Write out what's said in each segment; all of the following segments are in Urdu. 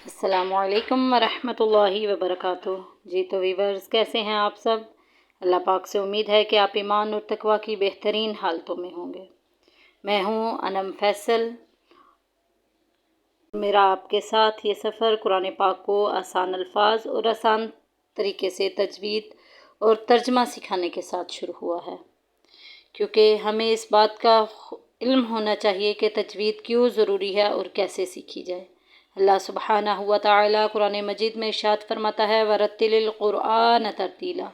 السلام علیکم ورحمۃ اللہ وبرکاتہ۔ جی تو ویورز، کیسے ہیں آپ سب؟ اللہ پاک سے امید ہے کہ آپ ایمان اور تقوی کی بہترین حالتوں میں ہوں گے۔ میں ہوں انم فیصل۔ میرا آپ کے ساتھ یہ سفر قرآن پاک کو آسان الفاظ اور آسان طریقے سے تجوید اور ترجمہ سکھانے کے ساتھ شروع ہوا ہے، کیونکہ ہمیں اس بات کا علم ہونا چاہیے کہ تجوید کیوں ضروری ہے اور کیسے سیکھی جائے۔ اللہ سبحانہ و تعالیٰ قرآن مجید میں ارشاد فرماتا ہے وَرَتِّلِ الْقُرْآنَ تَرْتِیلًا،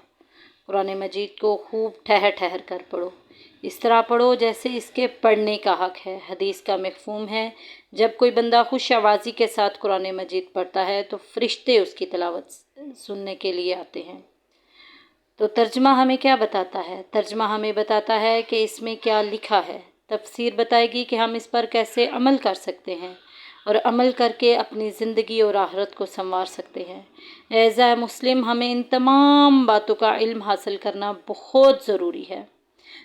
قرآن مجید کو خوب ٹھہر ٹھہر کر پڑھو، اس طرح پڑھو جیسے اس کے پڑھنے کا حق ہے۔ حدیث کا مفہوم ہے، جب کوئی بندہ خوش آوازی کے ساتھ قرآن مجید پڑھتا ہے تو فرشتے اس کی تلاوت سننے کے لیے آتے ہیں۔ تو ترجمہ ہمیں کیا بتاتا ہے؟ ترجمہ ہمیں بتاتا ہے کہ اس میں کیا لکھا ہے۔ تفسیر بتائے گی کہ ہم اس پر کیسے عمل کر سکتے ہیں اور عمل کر کے اپنی زندگی اور آخرت کو سنوار سکتے ہیں۔ اعزائے مسلم، ہمیں ان تمام باتوں کا علم حاصل کرنا بہت ضروری ہے۔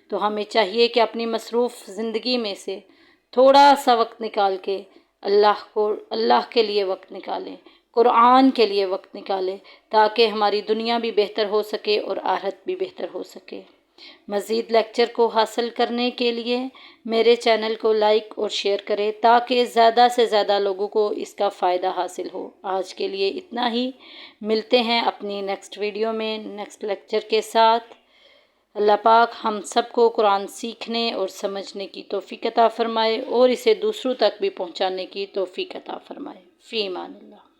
تو ہمیں چاہیے کہ اپنی مصروف زندگی میں سے تھوڑا سا وقت نکال کے اللہ کے لیے وقت نکالیں، قرآن کے لیے وقت نکالیں، تاکہ ہماری دنیا بھی بہتر ہو سکے اور آخرت بھی بہتر ہو سکے۔ مزید لیکچر کو حاصل کرنے کے لیے میرے چینل کو لائک اور شیئر کریں تاکہ زیادہ سے زیادہ لوگوں کو اس کا فائدہ حاصل ہو۔ آج کے لیے اتنا ہی، ملتے ہیں اپنی نیکسٹ ویڈیو میں نیکسٹ لیکچر کے ساتھ۔ اللہ پاک ہم سب کو قرآن سیکھنے اور سمجھنے کی توفیق عطا فرمائے اور اسے دوسروں تک بھی پہنچانے کی توفیق عطا فرمائے۔ فی امان اللہ۔